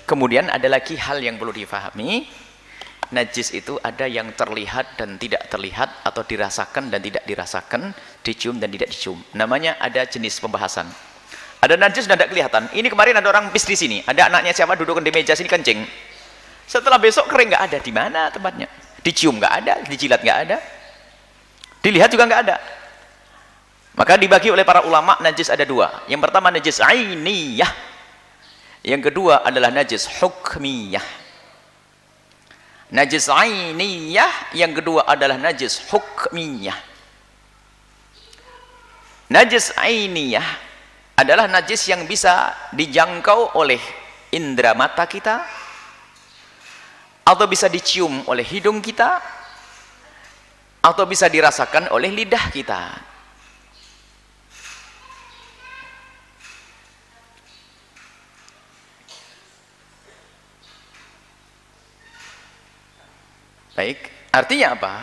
Kemudian ada lagi hal yang perlu difahami, najis itu ada yang terlihat dan tidak terlihat, atau dirasakan dan tidak dirasakan, dicium dan tidak dicium. Namanya ada jenis pembahasan. Ada najis dan tidak kelihatan. Ini kemarin ada orang pis di sini, ada anaknya siapa duduk di meja sini kencing. Setelah besok kering, nggak ada. Di mana tempatnya? Dicium nggak ada, dijilat nggak ada, dilihat juga nggak ada. Maka dibagi oleh para ulama najis ada dua. Yang pertama najis ainiyah, yang kedua adalah najis hukmiyah. Najis ainiyah, yang kedua adalah najis hukmiyah. Najis ainiyah adalah najis yang bisa dijangkau oleh indera mata kita, atau bisa dicium oleh hidung kita, atau bisa dirasakan oleh lidah kita. Baik, artinya apa?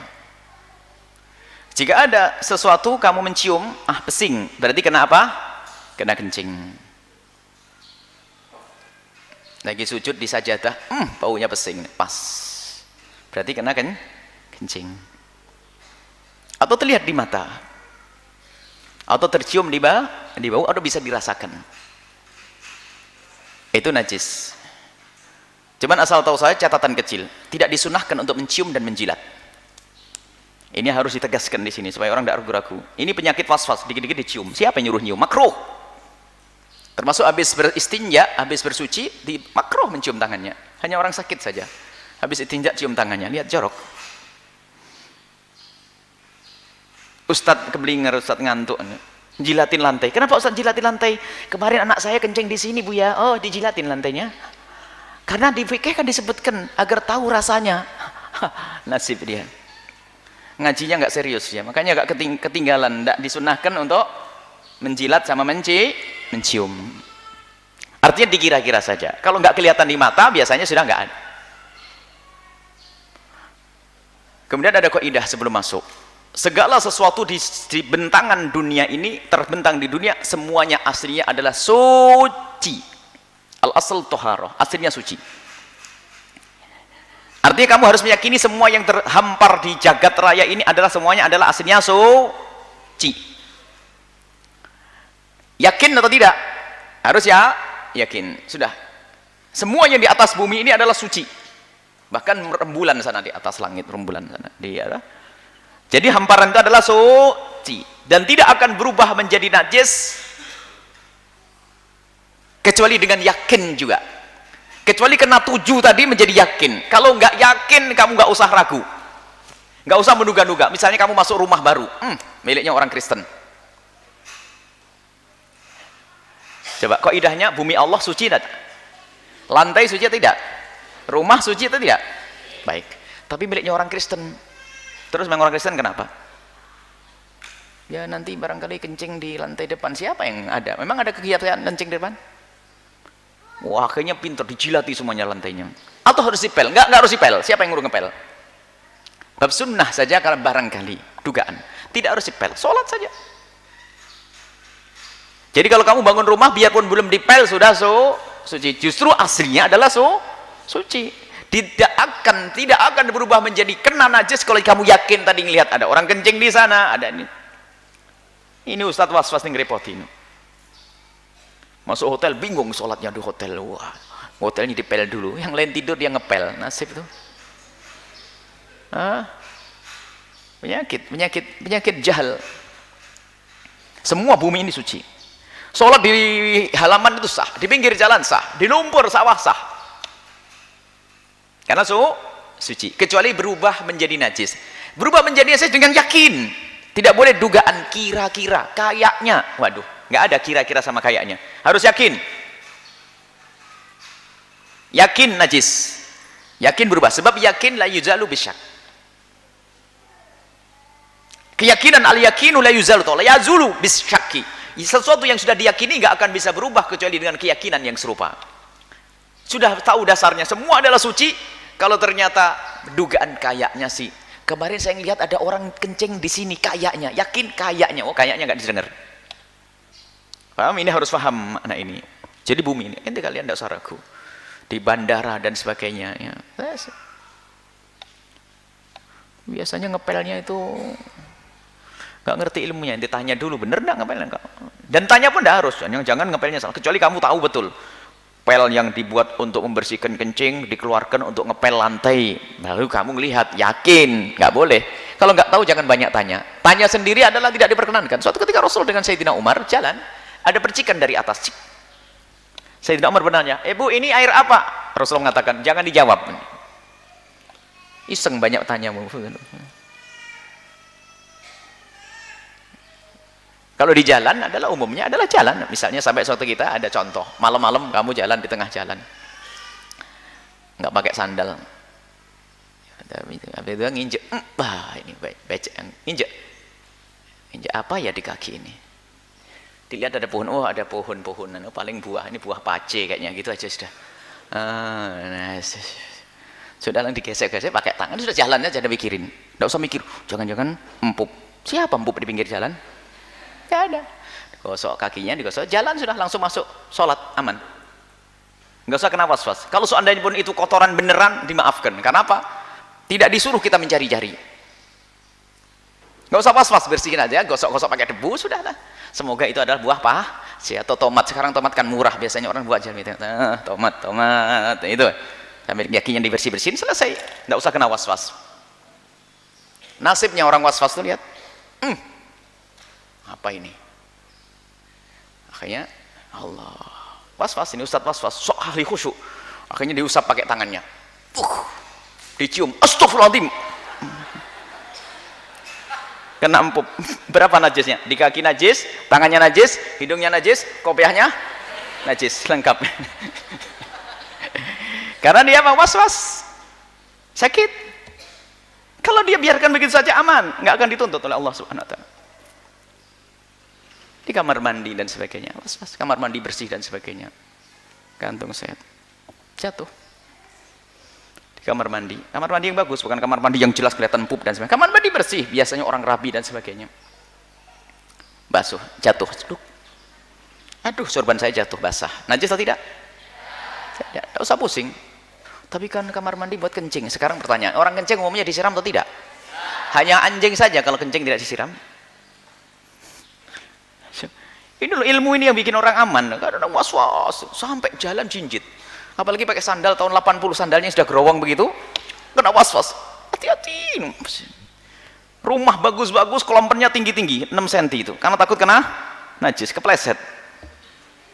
Jika ada sesuatu kamu mencium, pesing, berarti kena apa? Kena kencing. Lagi sujud di sajadah, baunya pesing, pas. Berarti kena kencing. Atau terlihat di mata, atau tercium di bau, atau bisa dirasakan. Itu najis. Cuman asal tahu saya catatan kecil, tidak disunahkan untuk mencium dan menjilat. Ini harus ditegaskan di sini supaya orang tidak ragu-ragu. Ini penyakit was-was, dikit-dikit dicium. Siapa yang nyuruh nyium? Makruh. Termasuk habis beristinja, habis bersuci, di makruh mencium tangannya. Hanya orang sakit saja. Habis istinja cium tangannya, lihat jorok. Ustadz keblinger, Ustadz ngantuk, jilatin lantai. Kenapa Ustadz jilatin lantai? Kemarin anak saya kencing di sini Bu ya. Oh, dijilatin lantainya. Karena di fikih kan disebutkan agar tahu rasanya. Nasib dia. Ngajinya nggak serius ya, makanya nggak ketinggalan. Nggak disunahkan untuk menjilat sama mencium. Artinya dikira-kira saja. Kalau nggak kelihatan di mata, biasanya sudah nggak ada. Kemudian ada kaidah sebelum masuk. Segala sesuatu di bentangan dunia ini, terbentang di dunia, semuanya aslinya adalah suci. Al-asl toharoh, aslinya suci. Artinya kamu harus meyakini semua yang terhampar di jagat raya ini adalah semuanya adalah aslinya suci. Yakin atau tidak? Harus ya, yakin. Sudah. Semua yang di atas bumi ini adalah suci. Bahkan rembulan sana di atas langit, rembulan sana. Jadi hamparan itu adalah suci dan tidak akan berubah menjadi najis kecuali dengan yakin juga. Kecuali kena 7 tadi menjadi yakin. Kalau nggak yakin, kamu nggak usah ragu, nggak usah menduga-duga. Misalnya kamu masuk rumah baru, miliknya orang Kristen. Coba kaidahnya, bumi Allah suci tidak? Lantai suci atau tidak? Rumah suci atau tidak? Baik. Tapi miliknya orang Kristen. Terus memang orang Kristen kenapa? Ya nanti barangkali kencing di lantai depan. Siapa yang ada? Memang ada kegiatan kencing di depan? Wah, akhirnya pintar, dijilati semuanya lantainya. Atau harus dipel? Enggak harus dipel. Siapa yang ngurung ngepel? Bab sunnah saja kalau barangkali dugaan. Tidak harus dipel, sholat saja. Jadi kalau kamu bangun rumah biarpun belum dipel sudah suci. Justru aslinya adalah suci. Tidak akan berubah menjadi kena najis kalau kamu yakin tadi ngelihat ada orang kencing di sana, ada ini. Ini Ustadz was-was nih ngerepotin. Masuk hotel bingung sholatnya di hotel. Wah, hotelnya dipel dulu, yang lain tidur dia ngepel. Nasib tuh. Penyakit jahal. Semua bumi ini suci. Sholat di halaman itu sah, di pinggir jalan sah, di lumpur sawah sah. Karena suci. Kecuali berubah menjadi najis. Berubah menjadi najis dengan yakin. Tidak boleh dugaan, kira-kira, kayaknya. Waduh, nggak ada kira-kira sama kayaknya. Harus yakin. Yakin najis. Yakin berubah. Sebab yakin la yuzalu bisyak. Keyakinan al-yakinu la yuzalu, la yazulu bisyaki. Sesuatu yang sudah diyakini nggak akan bisa berubah kecuali dengan keyakinan yang serupa. Sudah tahu dasarnya, semua adalah suci. Kalau ternyata dugaan kayaknya sih. Kemarin saya lihat ada orang kencing di sini kayaknya, yakin kayaknya. Oh, kayaknya nggak didengar. Paham? Ini harus paham anak ini. Jadi bumi ini, ente kalian tidak usah ragu. di bandara dan sebagainya ya. Biasanya ngepelnya itu nggak ngerti ilmunya, ditanya dulu bener nggak ngepelnya enggak. Dan tanya pun nggak harus, jangan ngepelnya salah, kecuali kamu tahu betul pel yang dibuat untuk membersihkan kencing dikeluarkan untuk ngepel lantai, lalu kamu melihat yakin, nggak boleh. Kalau nggak tahu jangan banyak tanya, tanya sendiri adalah tidak diperkenankan. Suatu ketika Rasul dengan Sayyidina Umar jalan, ada percikan dari atas. Sayyidina Umar bertanya, "Bu, ini air apa?" Rasul mengatakan, "Jangan dijawab." Iseng banyak tanya. Kalau di jalan adalah umumnya adalah jalan. Misalnya sampai suatu kita ada contoh, malam-malam kamu jalan di tengah jalan, nggak pakai sandal. Habis itu nginjek, wah ini becek, nginjek apa ya di kaki ini? Dilihat ada pohon, oh ada pohon-pohonan, oh, paling buah, ini buah pace kayaknya, gitu aja sudah. Nah, sudah lang digesek-gesek pakai tangan, sudah jalannya aja, ada mikirin, nggak usah mikir, jangan-jangan empuk. Siapa empuk di pinggir jalan? Nggak ada. Gosok kakinya, digosok, jalan sudah langsung masuk sholat, aman. Nggak usah kena was-was. Kalau seandainya pun itu kotoran beneran, dimaafkan. Karena apa? Tidak disuruh kita mencari-cari. Nggak usah was-was, bersihin aja, gosok-gosok pakai debu, sudah lah. Semoga itu adalah buah paha atau tomat. Sekarang tomat kan murah, biasanya orang buat jalan itu. Tomat, itu. Sampai yakinnya dibersih-bersihin, selesai. Nggak usah kena was-was. Nasibnya orang was-was tuh lihat. Apa ini? Akhirnya Allah, was-was ini ustadz was-was, sok ahli khusyuk. Akhirnya diusap pakai tangannya, dicium, astagfirullahaladzim, kena empuk. Berapa najisnya? Di kaki najis, tangannya najis, hidungnya najis, kopiahnya najis, lengkap. Karena dia apa? Was-was, sakit. Kalau dia biarkan begitu saja aman, nggak akan dituntut oleh Allah Subhanahu Wa Taala. Di kamar mandi dan sebagainya, was-was, kamar mandi bersih dan sebagainya, gantung sehat, jatuh di kamar mandi yang bagus, bukan kamar mandi yang jelas kelihatan pup dan sebagainya. Kamar mandi bersih, biasanya orang rapi dan sebagainya, basuh, jatuh, aduh sorban saya jatuh, basah, najis atau tidak? Tidak usah pusing. Tapi kan kamar mandi buat kencing. Sekarang pertanyaan, orang kencing umumnya disiram atau tidak? Hanya anjing saja kalau kencing tidak disiram. Ini loh ilmu ini yang bikin orang aman. Kadang was-was sampai jalan jinjit, apalagi pakai sandal tahun 80, sandalnya sudah gerowong begitu, kena was-was. Hati-hati. Rumah bagus-bagus, kelompennya tinggi-tinggi 6 cm itu, karena takut kena najis, kepleset,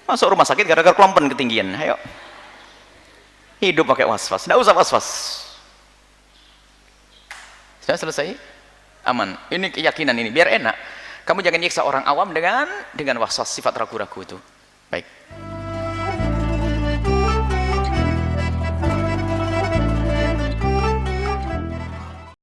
masuk rumah sakit gara-gara kelompen ketinggian. Ayo hidup pakai was-was, tidak usah was-was. Sudah selesai, aman. Ini keyakinan ini biar enak. Kamu jangan nyiksa orang awam dengan was-was, sifat ragu-ragu itu. Baik.